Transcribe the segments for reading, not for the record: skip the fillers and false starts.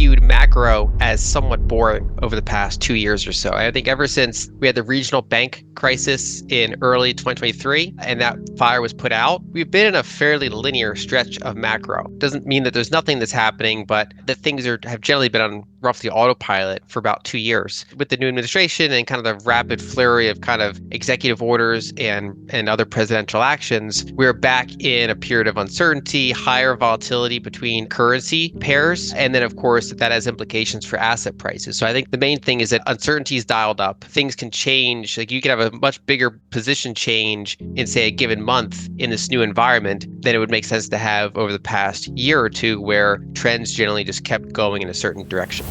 viewed macro as somewhat boring over the past 2 years or so. I think ever since we had the regional bank crisis in early 2023 and that fire was put out, we've been in a fairly linear stretch of macro. Doesn't mean that there's nothing that's happening, but that things have generally been on roughly autopilot for about 2 years. With the new administration and kind of the rapid flurry of kind of executive orders and other presidential actions, we're back in a period of uncertainty, higher volatility between currency pairs, and then of course that has implications for asset prices. So I think the main thing is that uncertainty is dialed up. Things can change. Like you can have a much bigger position change in, say, a given month in this new environment than it would make sense to have over the past year or two, where trends generally just kept going in a certain direction.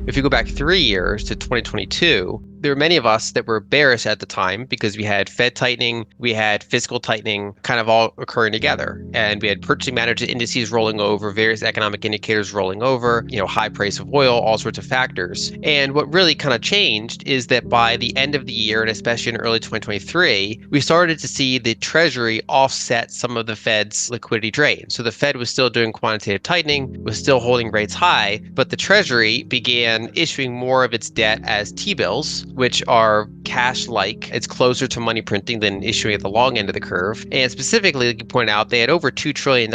If you go back 3 years to 2022, there were many of us that were bearish at the time because we had Fed tightening, we had fiscal tightening kind of all occurring together. And we had purchasing manager indices rolling over, various economic indicators rolling over, high price of oil, all sorts of factors. And what really kind of changed is that by the end of the year, and especially in early 2023, we started to see the Treasury offset some of the Fed's liquidity drain. So the Fed was still doing quantitative tightening, was still holding rates high, but the Treasury began issuing more of its debt as T-bills, which are cash-like. It's closer to money printing than issuing at the long end of the curve. And specifically, like you point out, they had over $2 trillion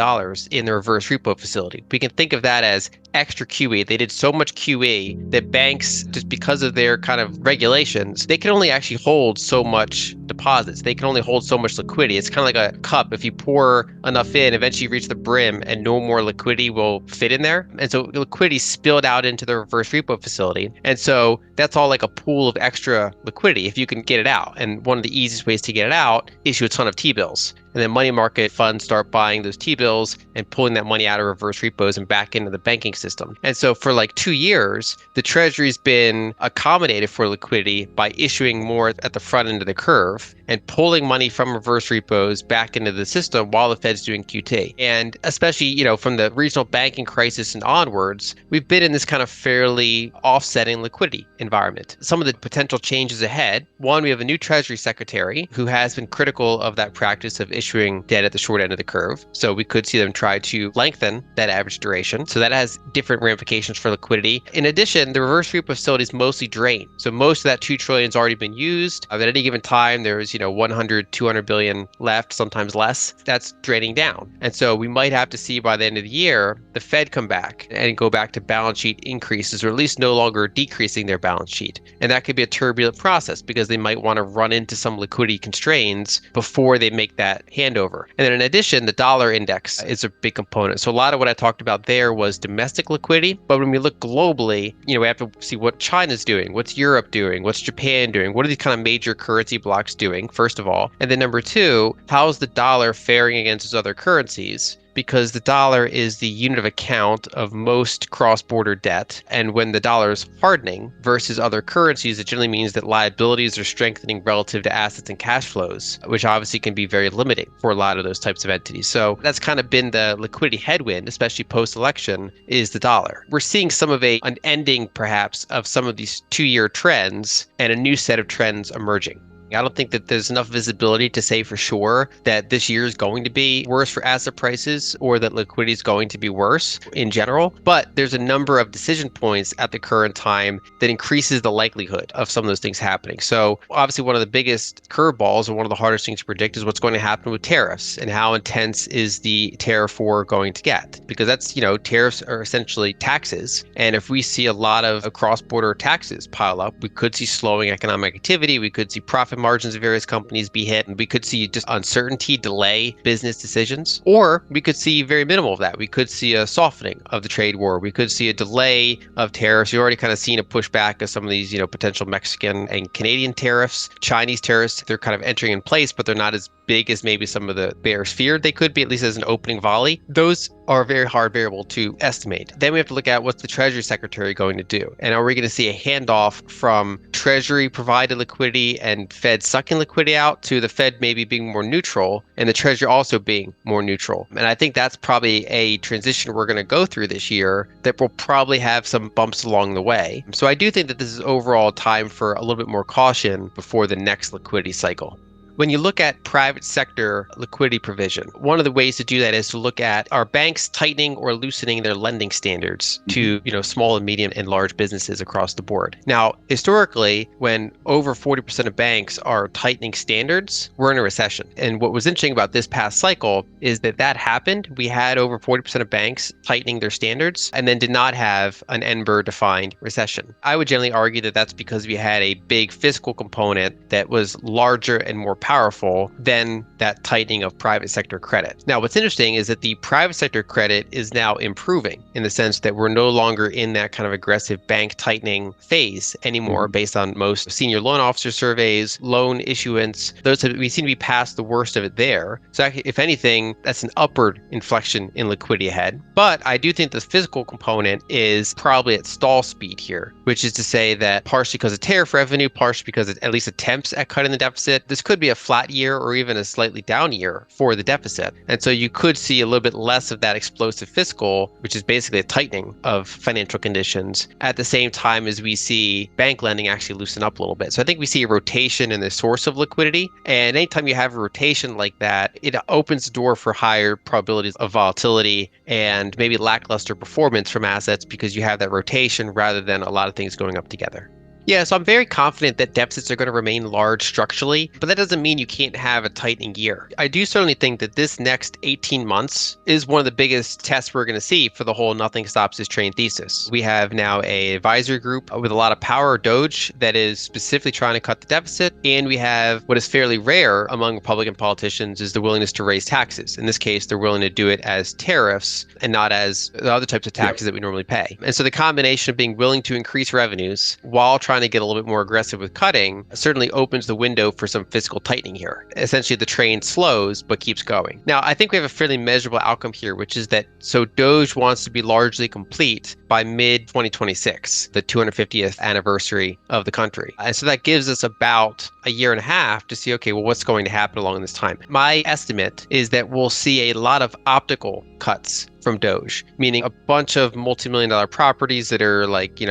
in the reverse repo facility. We can think of that as extra QE. They did so much QE that banks, just because of their kind of regulations, they can only actually hold so much deposits. They can only hold so much liquidity. It's kind of like a cup. If you pour enough in, eventually you reach the brim and no more liquidity will fit in there. And so liquidity spilled out into the reverse repo facility. And so that's all like a pool of extra liquidity if you can get it out. And one of the easiest ways to get it out, issue a ton of T-bills. And then money market funds start buying those T-bills and pulling that money out of reverse repos and back into the banking system. And so for like 2 years, the Treasury's been accommodated for liquidity by issuing more at the front end of the curve and pulling money from reverse repos back into the system while the Fed's doing QT. And especially, from the regional banking crisis and onwards, we've been in this kind of fairly offsetting liquidity environment. Some of the potential changes ahead: one, we have a new Treasury Secretary who has been critical of that practice of issuing debt at the short end of the curve. So we could see them try to lengthen that average duration. So that has different ramifications for liquidity. In addition, the reverse repo facility is mostly drained. So most of that $2 trillion has already been used. At any given time, there's 100, 200 billion left, sometimes less. That's draining down. And so we might have to see by the end of the year, the Fed come back and go back to balance sheet increases, or at least no longer decreasing their balance sheet. And that could be a turbulent process because they might want to run into some liquidity constraints before they make that handover. And then in addition, the dollar index is a big component. So a lot of what I talked about there was domestic liquidity. But when we look globally, we have to see what China's doing, what's Europe doing, what's Japan doing, what are these kind of major currency blocks doing, first of all. And then number two, how's the dollar faring against its other currencies? Because the dollar is the unit of account of most cross-border debt. And when the dollar is hardening versus other currencies, it generally means that liabilities are strengthening relative to assets and cash flows, which obviously can be very limiting for a lot of those types of entities. So that's kind of been the liquidity headwind, especially post-election, is the dollar. We're seeing some of an ending, perhaps, of some of these 2-year trends and a new set of trends emerging. I don't think that there's enough visibility to say for sure that this year is going to be worse for asset prices or that liquidity is going to be worse in general. But there's a number of decision points at the current time that increases the likelihood of some of those things happening. So obviously one of the biggest curveballs and one of the hardest things to predict is what's going to happen with tariffs and how intense is the tariff war going to get? Because that's, tariffs are essentially taxes. And if we see a lot of cross-border taxes pile up, we could see slowing economic activity. We could see profit margins of various companies be hit, and we could see just uncertainty delay business decisions, or we could see very minimal of that. We could see a softening of the trade war. We could see a delay of tariffs. You've already kind of seen a pushback of some of these, potential Mexican and Canadian tariffs. Chinese tariffs, they're kind of entering in place, but they're not as big as maybe some of the bears feared they could be, at least as an opening volley. Those are a very hard variable to estimate. Then we have to look at what's the Treasury Secretary going to do. And are we going to see a handoff from Treasury provided liquidity and Fed sucking liquidity out to the Fed maybe being more neutral and the Treasury also being more neutral? And I think that's probably a transition we're going to go through this year that will probably have some bumps along the way. So I do think that this is overall time for a little bit more caution before the next liquidity cycle. When you look at private sector liquidity provision, one of the ways to do that is to look at, are banks tightening or loosening their lending standards to, small and medium and large businesses across the board. Now, historically, when over 40% of banks are tightening standards, we're in a recession. And what was interesting about this past cycle is that happened. We had over 40% of banks tightening their standards and then did not have an defined recession. I would generally argue that that's because we had a big fiscal component that was larger and more powerful than that tightening of private sector credit. Now, what's interesting is that the private sector credit is now improving in the sense that we're no longer in that kind of aggressive bank tightening phase anymore, based on most senior loan officer surveys, loan issuance. We seem to be past the worst of it there. So actually, if anything, that's an upward inflection in liquidity ahead. But I do think the fiscal component is probably at stall speed here, which is to say that partially because of tariff revenue, partially because it at least attempts at cutting the deficit, this could be a flat year or even a slightly down year for the deficit. And so you could see a little bit less of that explosive fiscal, which is basically a tightening of financial conditions, at the same time as we see bank lending actually loosen up a little bit. So I think we see a rotation in the source of liquidity. And anytime you have a rotation like that, it opens the door for higher probabilities of volatility and maybe lackluster performance from assets because you have that rotation rather than a lot of things going up together. Yeah, so I'm very confident that deficits are going to remain large structurally, but that doesn't mean you can't have a tightening year. I do certainly think that this next 18 months is one of the biggest tests we're going to see for the whole nothing stops this train thesis. We have now an advisory group with a lot of power, Doge, that is specifically trying to cut the deficit, and we have what is fairly rare among Republican politicians is the willingness to raise taxes. In this case, they're willing to do it as tariffs and not as the other types of taxes that we normally pay. And so the combination of being willing to increase revenues while trying to get a little bit more aggressive with cutting certainly opens the window for some fiscal tightening here. Essentially, the train slows but keeps going. Now, I think we have a fairly measurable outcome here, which is that Doge wants to be largely complete by mid-2026, the 250th anniversary of the country. And so that gives us about a year and a half to see, okay, well, what's going to happen along this time? My estimate is that we'll see a lot of optical cuts from Doge, meaning a bunch of multi-million-dollar properties that are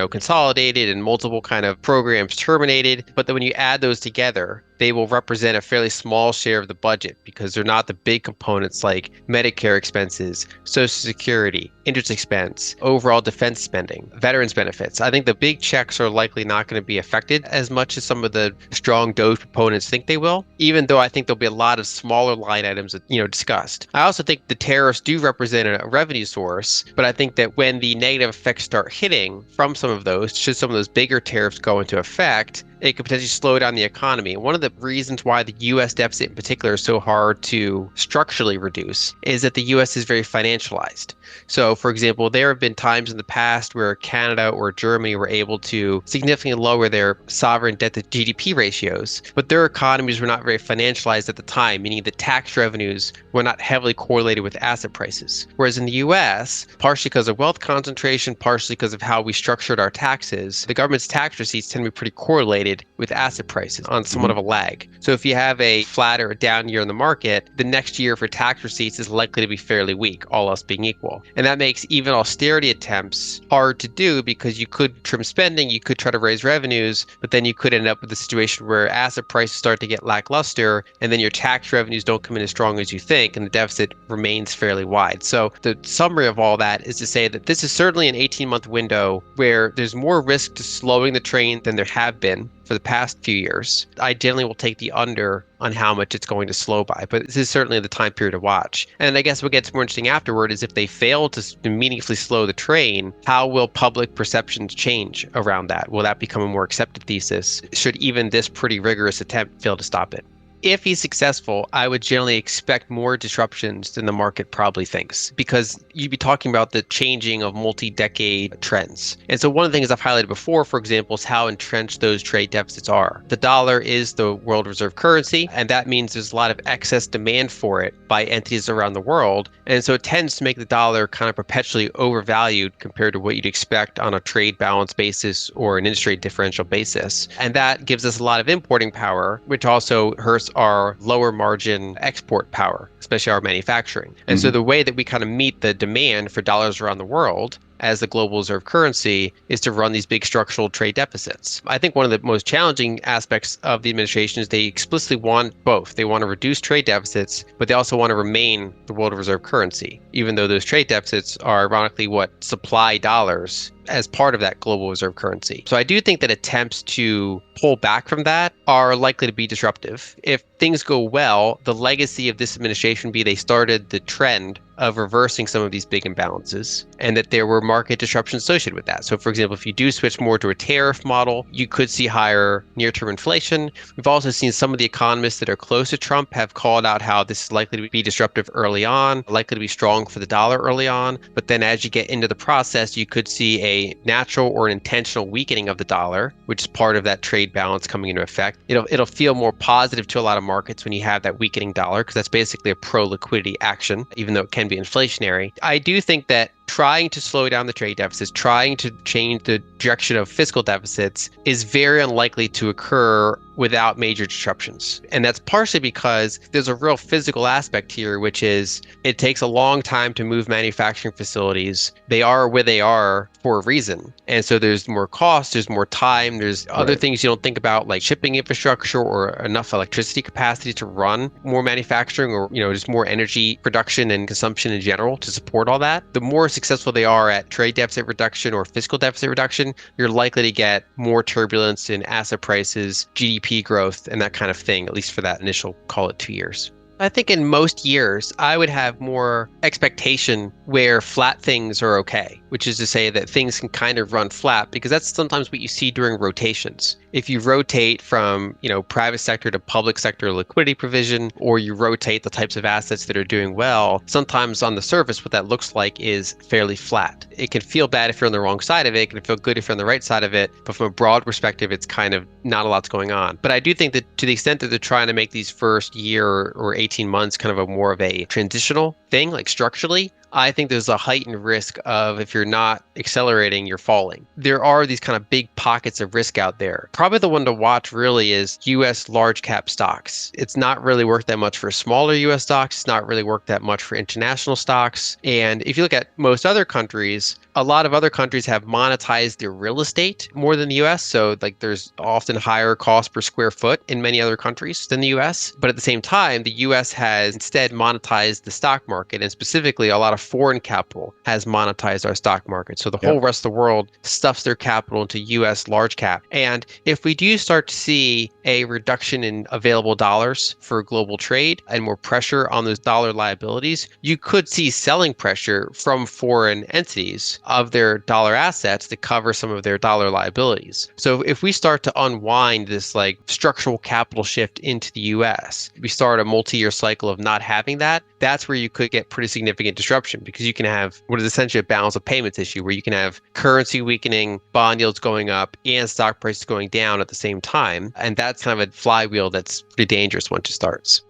consolidated and multiple kind of programs terminated. But then when you add those together, they will represent a fairly small share of the budget because they're not the big components like Medicare expenses, Social Security, interest expense, overall defense spending, veterans benefits. I think the big checks are likely not going to be affected as much as some of the strong Doge proponents think they will, even though I think there'll be a lot of smaller line items that, discussed. I also think the tariffs do represent a revenue source, but I think that when the negative effects start hitting from some of those, should some of those bigger tariffs go into effect, it could potentially slow down the economy. One of the reasons why the U.S. deficit in particular is so hard to structurally reduce is that the U.S. is very financialized. So, for example, there have been times in the past where Canada or Germany were able to significantly lower their sovereign debt to GDP ratios, but their economies were not very financialized at the time, meaning the tax revenues were not heavily correlated with asset prices. Whereas in the U.S., partially because of wealth concentration, partially because of how we structured our taxes, the government's tax receipts tend to be pretty correlated with asset prices on somewhat of a lag. So if you have a flat or a down year in the market, the next year for tax receipts is likely to be fairly weak, all else being equal. And that makes even austerity attempts hard to do because you could trim spending, you could try to raise revenues, but then you could end up with a situation where asset prices start to get lackluster and then your tax revenues don't come in as strong as you think and the deficit remains fairly wide. So the summary of all that is to say that this is certainly an 18-month window where there's more risk to slowing the train than there have been for the past few years. I generally will take the under on how much it's going to slow by, but this is certainly the time period to watch. And I guess what gets more interesting afterward is if they fail to meaningfully slow the train, how will public perceptions change around that? Will that become a more accepted thesis? Should even this pretty rigorous attempt fail to stop it? If he's successful, I would generally expect more disruptions than the market probably thinks, because you'd be talking about the changing of multi-decade trends. And so one of the things I've highlighted before, for example, is how entrenched those trade deficits are. The dollar is the world reserve currency, and that means there's a lot of excess demand for it by entities around the world. And so it tends to make the dollar kind of perpetually overvalued compared to what you'd expect on a trade balance basis or an interest rate differential basis. And that gives us a lot of importing power, which also hurts our lower margin export power, especially our manufacturing. And so the way that we kind of meet the demand for dollars around the world as the global reserve currency is to run these big structural trade deficits. I think one of the most challenging aspects of the administration is they explicitly want both. They want to reduce trade deficits, but they also want to remain the world reserve currency, even though those trade deficits are ironically what supply dollars as part of that global reserve currency. So I do think that attempts to pull back from that are likely to be disruptive. If things go well, the legacy of this administration be they started the trend of reversing some of these big imbalances and that there were market disruptions associated with that. So for example, if you do switch more to a tariff model, you could see higher near-term inflation. We've also seen some of the economists that are close to Trump have called out how this is likely to be disruptive early on, likely to be strong for the dollar early on. But then as you get into the process, you could see a natural or an intentional weakening of the dollar, which is part of that trade balance coming into effect. It'll feel more positive to a lot of markets when you have that weakening dollar, because that's basically a pro-liquidity action, even though it can be inflationary. I do think that trying to slow down the trade deficits, trying to change the direction of fiscal deficits is very unlikely to occur without major disruptions. And that's partially because there's a real physical aspect here, which is it takes a long time to move manufacturing facilities. They are where they are for a reason. And so there's more cost, there's more time, there's other things you don't think about, like shipping infrastructure or enough electricity capacity to run more manufacturing, or just more energy production and consumption in general to support all that. The more successful they are at trade deficit reduction or fiscal deficit reduction, you're likely to get more turbulence in asset prices, GDP growth, and that kind of thing, at least for that initial, call it 2 years. I think in most years, I would have more expectation where flat things are okay, which is to say that things can kind of run flat, because that's sometimes what you see during rotations. If you rotate from, private sector to public sector liquidity provision, or you rotate the types of assets that are doing well, sometimes on the surface, what that looks like is fairly flat. It can feel bad if you're on the wrong side of it. It can feel good if you're on the right side of it. But from a broad perspective, it's kind of not a lot's going on. But I do think that to the extent that they're trying to make these first year or 18 months kind of a more of a transitional thing, like structurally, I think there's a heightened risk of, if you're not accelerating, you're falling. There are these kind of big pockets of risk out there. Probably the one to watch really is US large cap stocks. It's not really worked that much for smaller US stocks. It's not really worked that much for international stocks. And if you look at most other countries, a lot of other countries have monetized their real estate more than the US. So like there's often higher cost per square foot in many other countries than the US. But at the same time, the US has instead monetized the stock market, and specifically a lot of foreign capital has monetized our stock market. So the whole rest of the world stuffs their capital into US large cap. And if we do start to see a reduction in available dollars for global trade and more pressure on those dollar liabilities, you could see selling pressure from foreign entities of their dollar assets to cover some of their dollar liabilities. So if we start to unwind this like structural capital shift into the US, we start a multi-year cycle of not having that, that's where you could get pretty significant disruption, because you can have what is essentially a balance of payments issue, where you can have currency weakening, bond yields going up, and stock prices going down at the same time. And that's kind of a flywheel that's pretty dangerous once it starts.